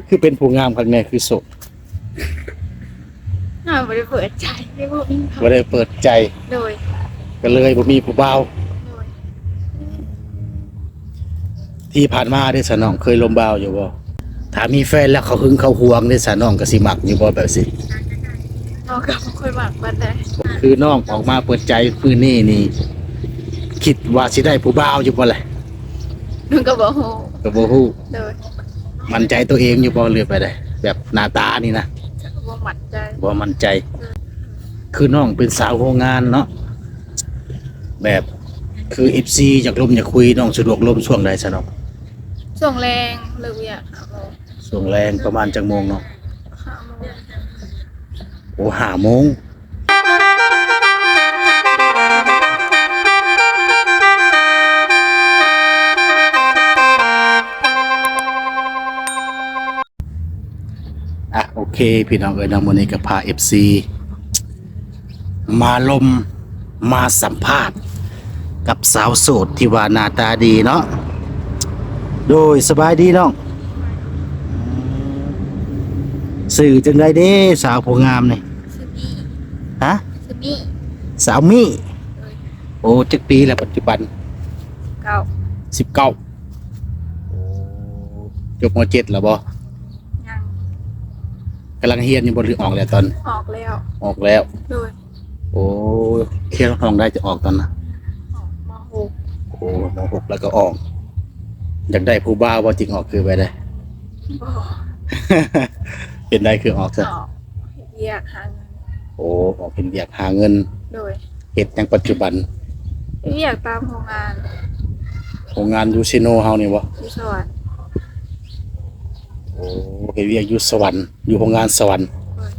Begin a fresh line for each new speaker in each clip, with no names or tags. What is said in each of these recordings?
คือเป็นผู้งามคักแน่คือโสด
บ่ได้เปิดใจไม่บ่มี
บ่ได้เปิดใจ
โดย
ก็เลยบ่มีผู้บ่าว
โดย
ที่ผ่านมาได้สะน้องเคยลมบ่าวอยู่บ่ถ้ามีแฟนแล้วเขาหึงเขาหวงได้สะน้องก็สิมักอยู่บ่แบบสิ
น้องก็บ่ค่อยมักปานใด
คือน้องออกมาเปิดใจพื้นนี่คิดว่าสิได้ผู้บ่าวอยู่บ่แหละ
น้องก็บ่ฮู้
ก็บ่ฮู้
โดย
มั่นใจตัวเองอยู่บ่เลือกไปได้แบบหน้าตานี่นะ
บ่มั่นใจ
บ่มั่นใจคือน้องเป็นสาวโรงงานเนาะแบบคือ FC อยากลมอยากคุยน้องสะดวกลมช่วงใดซะเนาะ
ช่วงแรงเลิกเวียก5 โมง
ช่วงแรงประมาณจักโมงเนาะ
5 โมง
โอ้5 โมงโอเคพี่น้องเอ้ยน้องมื้อนี้ก็พา FC มาลมมาสัมภาษณ์กับสาวโสดที่ว่าหน้าตาดีเนาะโดยสบายดีน้องสื่อจังไดเด้สาวผู้งามนี่
ซื้อมี่
ฮะ
ซื้อมี่
สาวมี่
โดย
โอ้จักปีแล้วปัจจุบัน
9
19จบม.7 แล้วบ่
ยัง
กำลังเรียนอยู่บ่หรือออกแล้วตอน
ออกแล้ว
ออกแล้ว
โดย
โอ้เรียนห้องได้จะออกตอนนะ
ออกม.6
โอ้ม.6แล้วก็ออกอยากได้ผู้บ่าวบ่จริงออกคือไปได้
บ่
เป็นได้คือออกซะ
ออกเวียกหาเงิน
โอ้ออกเป็นเวียกหาเงิน
โดย
เฮ็ดจังปัจจุบัน
เวียกตามโรงงาน
โรงงานยูซิโนเฮานี่บ่
ที่สวรรค์
โอ้เฮ็ดเวียกอยู่สวรรค์อยู่โรงงานสวรรค์
โดย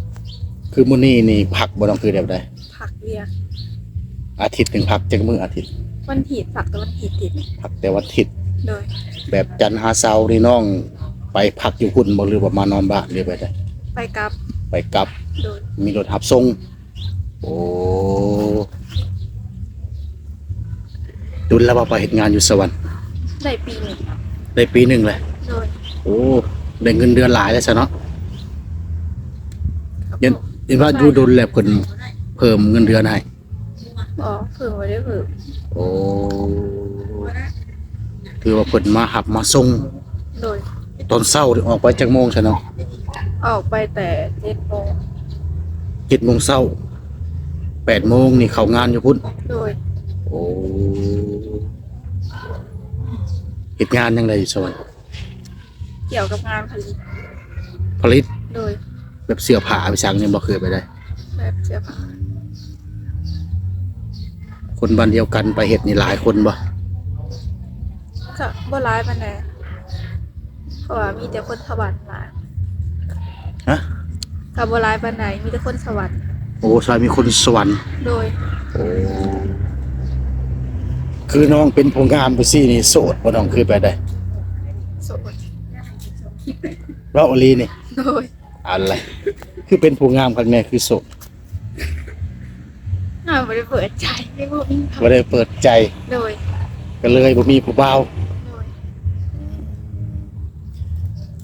คือมื้อนี้นี่พักบ่ต้องคือแบบใด
ผักเวียก
อาทิตย์หนึงพักจักมื้ออาทิตย์
วันผิดผักแต่วันผิดติด
พักแต่วันอาทิตย์
โดย
แบบจันทร์หาเสาร์นี่น้องไปพักอยู่พุ่นบ่หรือว่ามานอนบ้านหรือไปใด
ไปกลับ
ไปกลับ
โดย
มีรถรับส่งโอ้ดุลแล้วว่าไปเฮ็ดงานอยู่สวรรค์
ได้ปีหนึ่ง
ได้ปีหนึงเลย
โดย
โอ้ได้เงินเดือนหลายแล้วซะเนาะเห็นว่าอยู่ดุลแล้วเพิ่นเพิ่มเงินเดือนให้
อ๋อเพิ่งไม่ได้เพิ่ม
โอ้ถือว่าเพิ่นมาหับมาส่ง
โดย
ตอนเช้านี่ออกไปจักโมงซะเนาะ
ออกไปแต่7 โมง
7 โมงเช้า8 โมงนี่เข้างานอยู่พุ่น
โดย
โอ้เฮ็ดงานจังไดอยู่สวรรค์
เกี่ยวกับงานผลิต
ผลิต
โดย
แบบเสื้อผ้าไปสั่งนี่บ่เคยไปได้
แบบเสื้อผ้า
คนบ้านเดียวกันไปเฮ็ดนี่หลายคนบ่
ก็บ่ร้ายปานใดเพราะว่ามีแต่คนสวรรค์หลาย
ฮะ
ก็บ่ร้ายปานใดมีแต่คนสวรรค์
โอ้ซอยมีคนสวรรค์
โดย
โอ้คือน้องเป็นผู้งามไปซี่นี่โสดบ่น้องเคยไปได้
โสด
เราอลีนี่
โดย
อะไรคือเป็นผู้งามคักแน่คือโสด
บ่ได้เปิดใจไม่บ่มี
บ่ได้เปิดใจ
โดย
ก็เลยบ่มีผู้บ่าว
โดย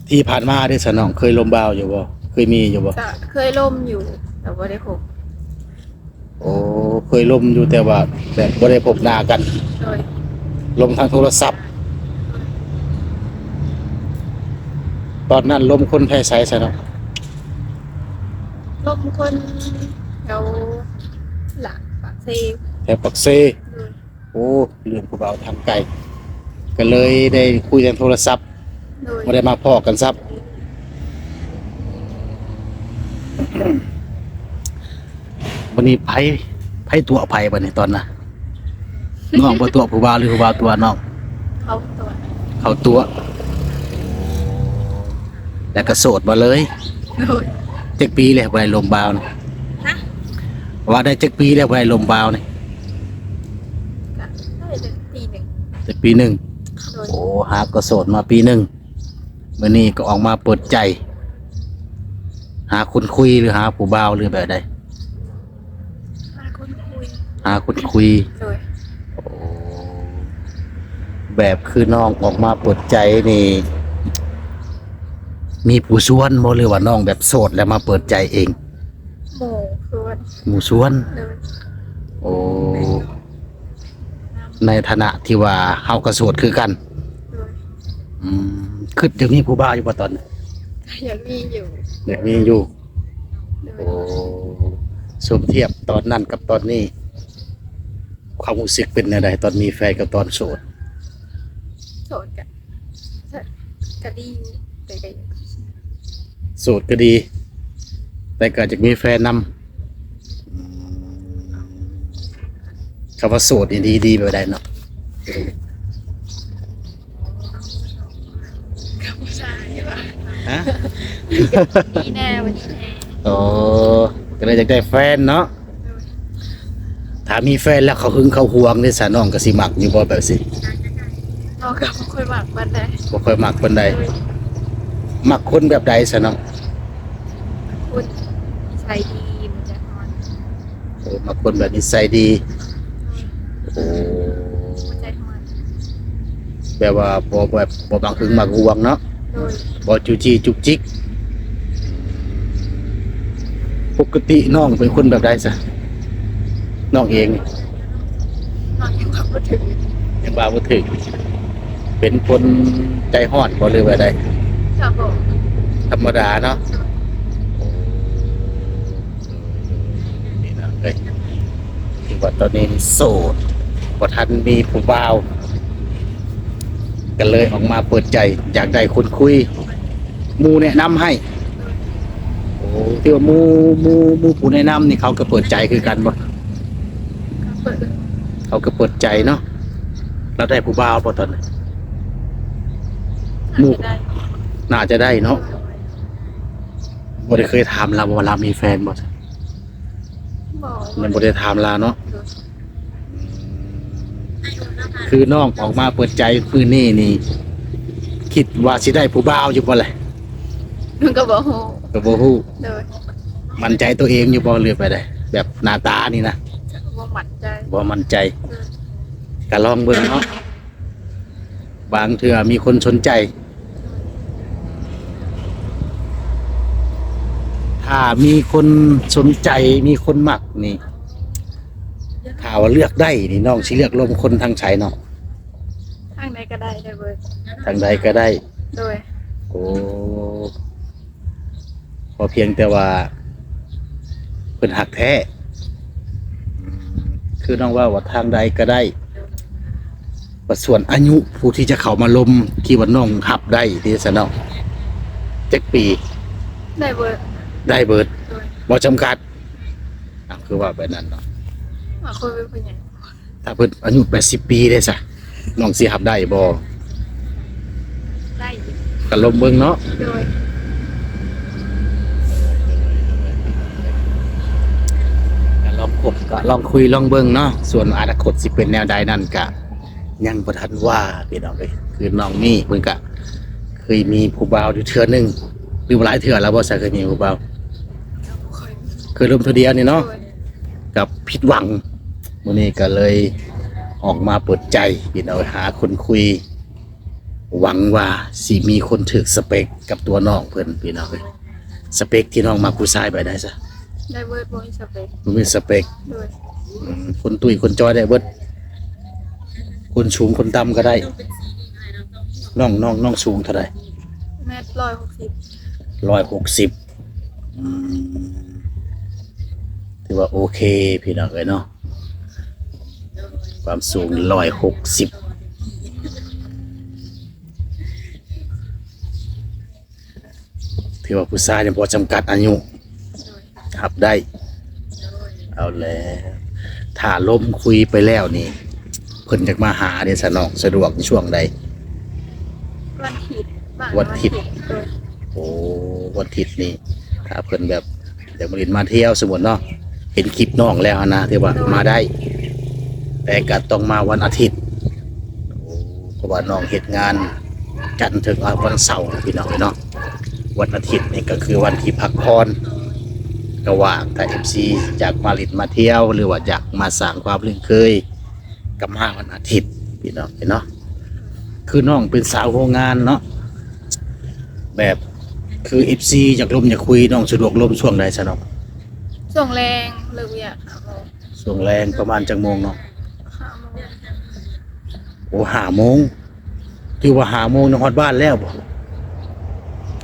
ที่ผ่านมาได้สะน้องเคยลมบ่าวอยู่บ่เคยมีอยู่บ่
ก็เคยล่มอยู่แต่บ่ได้พบ
โอ้เคยลมอยู่แต่ว่าแบบบ่ได้พบหน้ากัน
โดย
ลมทางโทรศัพท์ตอนนั้นลมคนแพ้ไสซะเนาะ
ล่มคนแถวหลักปากเซ
แถวปักเซ
โดย
โอ้เรื่องผู้บ่าวทางไกลก็เลยได้คุยทางโทรศัพท์
โดย
บ่ได้มาพ้อกันซับวันนี้ไผตัวไผบัดนี้ตอนน่ะน้องบ่ตัวผู้บ่าวหรือผู้บ่าวตัวน้อง
เขาตัว
เขาตัวแล้วก็โสดมาเลย
โดย
จักปีแล้วบ่ได้ลมบ่าวนี่
ฮะ
ว่าได้จักปีแล้วบ่ได้ลมบ่าวนี่
ก็ได้ถึงปีหนึ่ง
แต่ปีหนึ่ง
โดย
โอ้หาก็โสดมาปีหนึ่งมื้อนี้ก็ออกมาเปิดใจ หาคนคุยหรือหาผู้บ่าวหรือแบบใด
หาคนคุย
หาคนคุย
โดย
โอ้แบบคือน้องออกมาเปิดใจนี่ มีผู้ชวนบ่หรือว่าน้องแบบโสดแล้วมาเปิดใจเอง
หมู่คือว่า
หมู่ชวน
เลย
โอ้ในฐานะที่ว่าเฮาก็โสดคือกัน
เลย
คือเดี๋ยวนี้ผู้บ่าวอยู่บ่ตอนนี้
ยังมีอยู่
เดี๋ยวมีอยู่
เลย
โอ้สมเทียบตอนนั้นกับตอนนี้ ความรู้สึกเป็นจังไดตอนมีแฟนกับตอนโสด
โสดก็ดีอยู่แต่ก็ยัง
โสดก็ดี แต่ก็จะมีแฟนนำคำว่าโสดนี่ดีไปได้เนาะ
กับผู้ชายว่า
ฮะ
ดีแน่วันนี้แน่
โอ้ก็เลยอยากได้แฟนเนาะ
เลย
ถ้ามีแฟนแล้วเขาหึงเขาหวงนี่ซะน้องก็สิมักอยู่บ่แบบสิ
น้องกับคนหมักบันได
บ่ค่อยมักปานใด
เลย
มักคนแบบใดซะน้อง
คุณนิสัยดีมันจะนอน
โอ้มักคนแบบนิสัยดีโอ้
หัวใจทอน
แบบว่าบ่บังหึงมักหวงเนาะ
โดย
บ่จูจี้จุกจิกปกติน้องเป็นคนแบบใดซะน้องเองนี่
น้องยังขับรถถึง
ยังว่าบ่ถึกเป็นคนใจร้อนบ่หรือว่าใด
ครับผม
ธรรมดาเนาะนี่นะเอ้ยที่ว่าตอนนี้โสดบ่ทันมีผู้บ่าวก็เลยออกมาเปิดใจอยากได้คนคุยหมู่แนะนำให้ โอ้ที่ว่าหมู่ผู้แนะนำนี่เขาก็เปิดใจคือกันบ่
ก็เปิด
เขาก็เปิดใจเนาะแล้วได้ผู้บ่าวบ่ตอนนี้ หมู่
อาจจะได้
น่าจะได้เนาะบ่ได้เคยถามเราว่าเรามีแฟนบ่
บอก
ยังบ่ได้ถามเราเนาะคือน้องออกมาเปิดใจพื้นนี่คิดว่าสิได้ผู้บ่าวอยู่บ่แหละ
มันก็บอกโห
ก็บ่ฮู้
โดย
มั่นใจตัวเองอยู่บ่เลือกไปได้แบบหน้าตานี่นะ
บ่หมั่นใจ
บ่มั่นใจก็ลองเบิ่งเนาะบางเทื่อมีคนสนใจ ถ้ามีคนสนใจมีคนมักนี่ถ้าว่าเลือกได้นี่น้องสิเลือกลมคนทางไสเนาะ
ทางใดก็ได้เลยเบิร์
ทางใดก็ได้
โดย
โอ้พอเพียงแต่ว่าเพิ่นหักแท้คือน้องว่าทางใดก็ได้ว่าส่วนอายุผู้ที่จะเข้ามาลมที่ว่าน้องหับได้ที่ซะเนาะจักปี
ได้เบิร์
ได้เบิด
โดย
บ่จำกัดคือว่าแบบนั้นเนาะ
มาคุยเป็นผู้ใหญ่
ถ้าเพิ่นอายุ80ปีได้ซะน้องสิหับได้บ่
ได้อยู่
ก็ลมเบิ่งเนาะ
โดย
ก็ลองคบก็ลองคุยลองเบิ่งเนาะส่วนอนาคตสิเป็นแนวใดนั่นก็ยังบ่ทันว่าพี่น้องเอ้ยคือน้องนี่เพิ่นก็เคยมีผู้บ่าวอยู่เทื่อหนึงหรือว่าหลายเทื่อแล้วบ่ซะเคยมีผู้บ่าว
คอย
เคยลมเทื่อเดียวนี่เนาะ
โดย
กับผิดหวังมื้อนี้ก็เลยออกมาเปิดใจพี่น้องหาคนคุย หวังว่าสิมีคนถึกสเปคกับตัวน้องเพิ่นพี่น้องเอ้ยสเปคที่น้องมาผู้ชายไปได้ซะ
ได้เบิร์ดบริสเปก
มันเป็นสเปค
โดย
คนตุ้ยคนจอยได้เบิดคนสูงคนต่ำก็ได้น้องสูงเท่าไหร่
แมท160
160ถือว่าโอเคพี่น้องเอ้ยเนาะความสูง160ถือว่าผู้ชายยังพอจำกัดอายุ
โดย
ครับได้ เอาแล้วถ้าล้มคุยไปแล้วนี่เพิ่นจะมาหาเดสนองสะดวกในช่วงใด
วันถิดบ้าง
วันถิด
โดย
โอ้วันอาทิตย์นี่ถ้าเพิ่นแบบอยากมาเล่นมาเที่ยวสมมุติเนาะเห็นคลิปน้องแล้วนะที่ว่ามาได้ แต่ก็ต้องมาวันอาทิตย์โอ้เพราะว่าน้องเฮ็ดงานจันทร์ถึงวันเสาร์พี่น้องเนาะวันอาทิตย์นี่ก็คือวันที่พักผ่อนก็ว่างถ้า FC อยากมาเล่นมาเที่ยวหรือว่าอยากมาสร้างความคุ้นเคยก็มาวันอาทิตย์พี่น้องเนาะคือน้องเป็นสาวโรงงานเนาะแบบ คือ FC อยากลมอยากคุยน้องสะดวกลมช่วงใดซะเนาะ
ช่วงแรงเลิกเวียกหาโมง
ช่วงแรงประมาณจักโมงเนาะ
หาโมง
โอ้5โมงถือว่า5โมงนฮอดบ้านแล้วบ่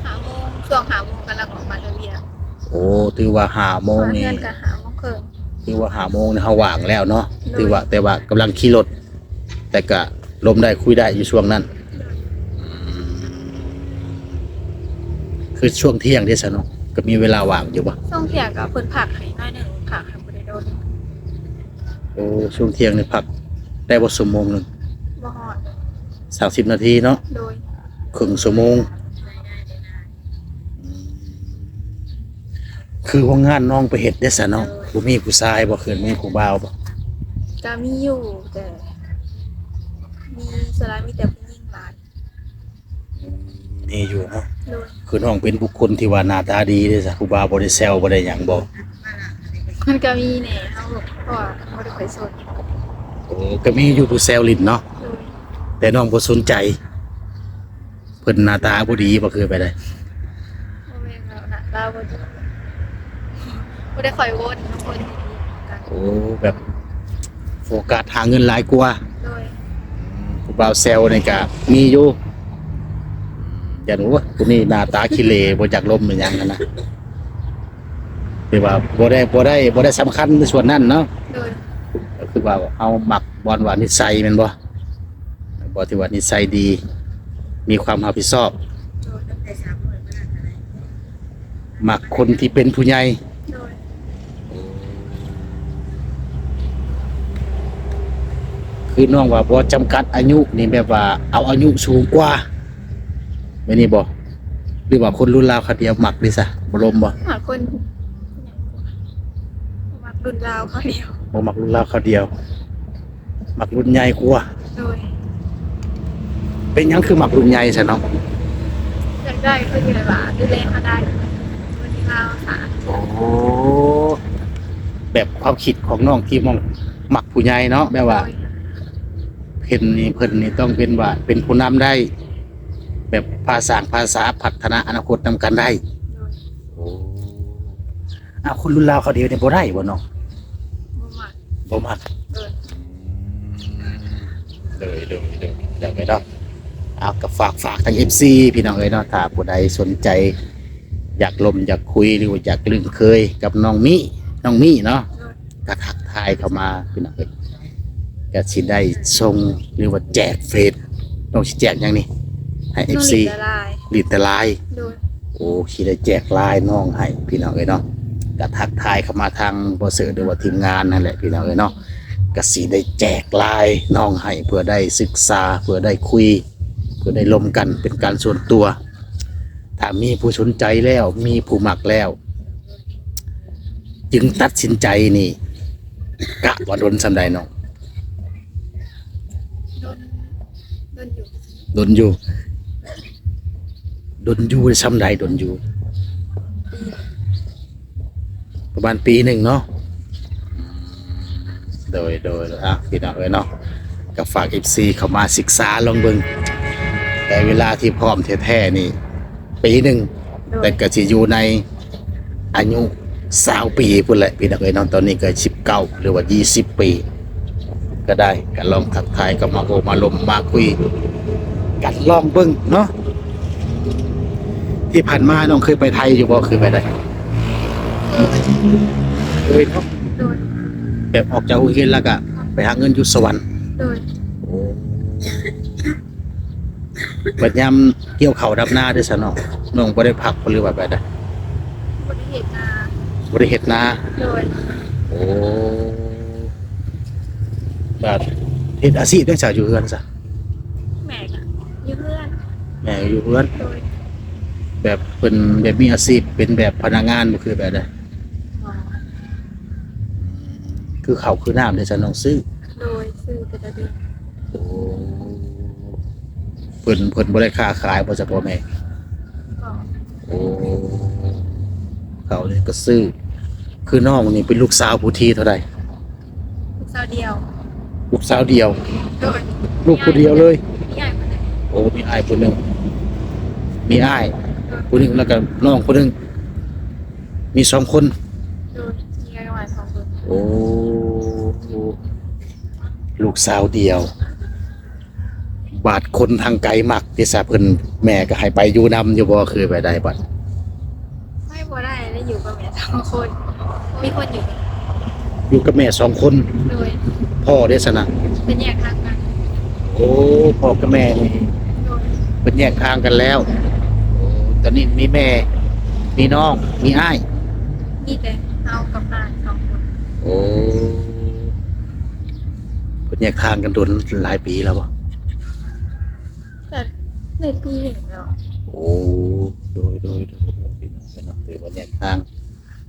หาโมงช่วงหาโมงกำลังออกมาเวียก
โอ้ถือว่า5โมง
เพื่
นี่
อนกับหาโมงครึ่ง
ถือว่า5โมงนี่เฮาว่างแล้วเนาะถือว่าแต่ว่ากำลังขี่รถแต่ก็ลมได้คุยได้อยู่ช่วงนั้นคือช่วงเที่ยงเด้ซะเนาะก็มีเวลาว่างอยู่บ่
ช่วงเที่ยงกับเพิ่นผักให้น้อยหนึงผักให้บ่ได้โดน
โอ้ช่วงเที่ยงนี่พักได้บ่ชั่วโมงหนึง
บ่ฮอด
30นาทีเนาะ
โดย
ครึ่งชั่วโมงคือว่างานน้องไปเฮ็ดได้ซะเนาะบ่มีผู้ชายบ่คืนมีผู้บ่าวบ่
ก็มีอยู่แต่มีสลายมีแต่ผู้หญิงหลาย
นี่อยู่เนาะ
โดย
คือน้องเป็นบุคคลที่ว่าหน้าตาดีเด้ซะผู้บ่าวบ่ได้แซวบ่ได้หยังบ่
มันก็มีแหน่เฮาเพราะว่าบ่ได้ไปสน
โอ้ก็มีอยู่ผู้แซวลิ้นเนาะ
โดย
แต่น้องบ่สนใจเพิ่นหน้าตาบ่ดีบ่คือไปได้
บ่แม่นแล้วนะเราบ่ดีบ่ได้ค่อยวนคนดีๆกัน
โอ้แบบโฟกัสหาเงินหลายกว่า
โดย
ผู้บ่าวแซวนี่ก็มีอยู่อย่ารู้ว่าผู้นี้หน้าตาขี้เหร่บ่จักลมหรือหยังนั่นนะคือว่าบ่ได้สำคัญในส่วนนั้นเนาะ
โดย
ก็คือว่าเอามักบอลว่านิสัยแม่นบ่บ่ที่ว่านิสัยดี มีความรับผิดชอบ
โดย
มักคนที่เป็นผู้ใหญ่
โดย
คือน้องว่าบ่จำกัดอายุนี่แบบว่าเอาอายุสูงกว่าแม่นี่บ่หรือว่าคนรุ่นราวเขาเดียวมักดิซะบ่ลมบ่
หาคนมักรุ่นราวเขาเดียว
บ่มักรุ่นราวเขาเดียว มักรุ่นใหญ่กว่า
โดย
เป็นหยังคือมักรุ่นใหญ่ซะเนาะ
อยากได้คืออยู่ในบ้านดูแลเขาได้วันนี้เราสา
โอ้แบบความคิดของน้องที่มองมักผู้ใหญ่เนาะแบบว่าเพิ่นนี่ต้องเป็นว่าเป็นผู้นำได้ แบบภาษาพัฒนาอนาคตนำกันได้
โดย
โอ้คนรุ่นราวเขาเดียวเนี่ยบ่ได้บ่เนาะ
บ่มัก
บ่มัก
โดย
ได้ไหมเนาะเอากับฝากทาง FC พี่น้องเอ้ยเนาะถ้าผู้ใดสนใจ อยากลมอยากคุยหรือว่าอยากลืมเคยกับน้องมิเนาะ
โดย
ก็ทักทายเข้ามาพี่น้องเอ้ยก็สิได้ส่งหรือว่าแจกเฟซน้องสิแจกหยังนี่ให้
น้อง
FC
หลินละลาย
ลิดแต่ไลน์
โดย
โอ้สิได้แจกไลน์น้องให้พี่น้องเอ้ยเนาะก็ทักทายเข้ามาทางบ่เสือหรือว่าทีมงานนั่นแหละพี่น้องเอ้ยเนาะก็สิได้แจกไลน์น้องให้เพื่อได้ศึกษาเพื่อได้คุยเพื่อได้ลมกันเป็นการส่วนตัว ถ้ามีผู้สนใจแล้วมีผู้มักแล้ว จึงตัดสินใจนี่กะว่าโดนสำใดน้อง
โดนอยู่
โดนอยู่สำใดโดนอยู่ประมาณปีหนึ่งเนาะโดยพี่น้องเอ้ยเนาะก็ฝาก FC เข้ามาศึกษาลองเบิ่งแต่เวลาที่พร้อมแท้ๆนี่ปีหนึ่ง
โด
แต่
ย
ก็สิอยู่ในอายุ20ปีพุ่นแหละพี่น้องเอ้ยเนาะตอนนี้ก็19หรือว่า20ปีก็ได้ก็ลองทักทายก็มาโอมาลมมาคุยกันลองเบิ่งเนาะที่ผ่านมาน้องเคยไปไทยอยู่บ่เคยไปได้เคยเนาะ
โดย
แบบออกจากอุเทนแล้วก็ไปหาเงินอยู่สวรรค์
โดย
บัดยามเกี่ยวข้าวดับหน้าด้วยซะเนาะน้องบ่ได้พักหรือว่าแบบใด
บริเหตุนา
บ่ได้เฮ็ดนา
โดย
โอ้แบบเฮ็ดอาชีพจังซี่อยู่เฮือนซะ
แม่กะอยู่เพื่อน
แม่อยู่เฮือน
โดย
แบบเพิ่นแบบมีอาชีพเป็นแบบพนักงานบ่คือแบบใด
หมอ
คือข้าวคือน้ำได้ซะน้องซื้อ
โดยซื้อเป็นระเบียบ
โอ้เพิ่นบ่ได้ค้าขายบ่ซะพ่อแม่
ก็
โอ้เขานี่ก็ซื้อคือน้องนี่เป็นลูกสาวผู้ที่เท่าใด
ลูกสาวเดียว
ลูกสาวเดียว
โดย
ลูกคนเดียวเลย
มีใหญ่มาไหน
โอ้มีอ้ายคนหนึ่งมีอ้าย
โด
ผู้หนึงแล้วก็น้องผู้หนึงมีสองคน
โดยมีกันประมาณ2 คน
โอ้ลูกสาวเดียว บาดคนทางไกลมักที่ซะเพิ่นแม่ก็ให้ไปอยู่นำอยู่บ่เคยไปได้บัด
ไม่บ่ได้อยู่กับแม่2 คนมีคนอยู่
อยู่กับแม่สองคน
โดย
พ่อได้สนะ
เป็นแยกทางกัน
โอ้พ่อกับแม่นี่
โดย
เป็นแยกทางกันแล้วโอ้ตอนนี้มีแม่ มีน้อง มีอ้าย
มีแต่เอากับหลาน2 คน
โอ้เป็นแยกทางกันโดนหลายปีแล้วบ่
แต่ในปีหนึ่งแล้ว
โอ้โดยถือว่าแยกทาง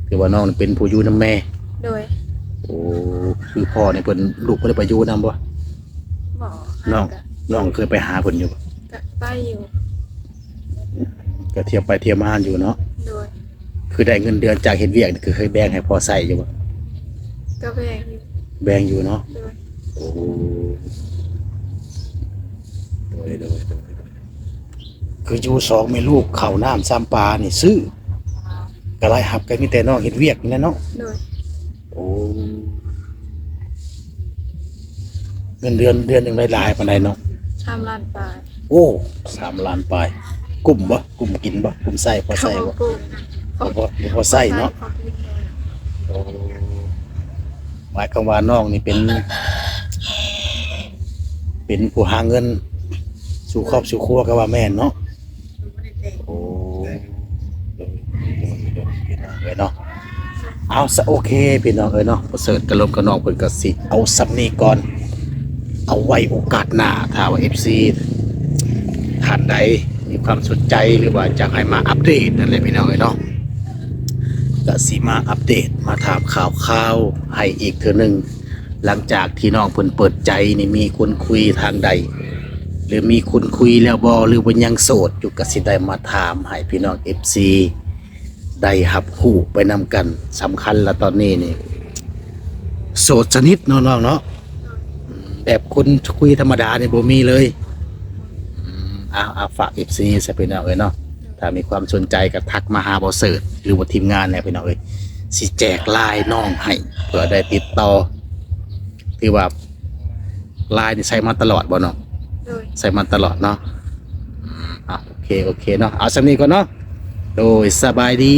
ถือว่าน้องนี่เป็นผู้อยู่นำแม่
โดย
โอ้คือพ่อนี่เพิ่นลูกเพิ่นได้ไปอยู่นำบ่
บอก
น้องน้องเคยไปหาเพิ่นอยู่บ่
ก็ไปอยู่
ก็เที่ยวไปเที่ยวมาอยู่เนาะ
โดย
คือได้เงินเดือนจากเฮ็ดเวียกนี่คือเคยแบ่งให้พ่อใช้อยู่บ่
ก็แบ่งอยู่
แบ่งอยู่เนาะ
โดย
โอ้โดยคืออยู่สองแม่ลูกข้าวน้ำซ้ำปลานี่ซื้อก็ไล่หับกันมีแต่น้องเฮ็ดเวียกนี่แหละเนาะ
โดย
โอ้เงินเดือนหนึงได้หลายปานใดเนาะ
3 ล้านบาท
โอ้3 ล้านปลายกลุ่มบ่กลุ่มกินบ่กลุ่มใส่พอใส่บ่
เขาปลูก
พอใส่เนาะ
เขากินเลย
โอ้หมายความว่าน้องนี่เป็นผู้หาเงิน สู่ครอบสู่ครัวก็ว่าแม่นเนาะโอ้พี่น้องเอ้ยเนาะเอาซะโอเคพี่น้องเอ้ยเนาะประเสริฐกระลมกระนองเพิ่นก็สิเอาสำนี้ก่อน เอาไว้โอกาสหน้าถ้าว่า FC ท่านใดมีความสนใจหรือว่าอยากให้มาอัปเดตนั่นแหละพี่น้องเอ้ยเนาะก็สิมาอัปเดตมาถามข่าวๆให้อีกเทื่อนึงหลังจากที่น้องเพิ่นเปิดใจนี่มีคนคุยทางใด หรือมีคนคุยแล้วบ่หรือว่ายังโสดอยู่ก็สิได้มาถามให้พี่น้อง FC ได้รับรู้ไปนำกันสำคัญละตอนนี้นี่โสดสนิทเนาะน้องเนาะแบบคนคุยธรรมดานี่บ่มีเลยฝาก FC ซะพี่น้องเอ้ยเนาะถ้ามีความสนใจก็ทักมาหาบ่เสิร์ชหรือว่าทีมงานเนี่ยพี่น้องเอ้ยสิแจกไลน์น้องให้เพื่อได้ติดต่อที่ว่าไลน์นี่ใช้มาตลอดบ่เนาะ
โดย
ใส่มันตลอดเนาะโอเคเนาะเอาสำนี้ก่อนเนาะโดยสบายดี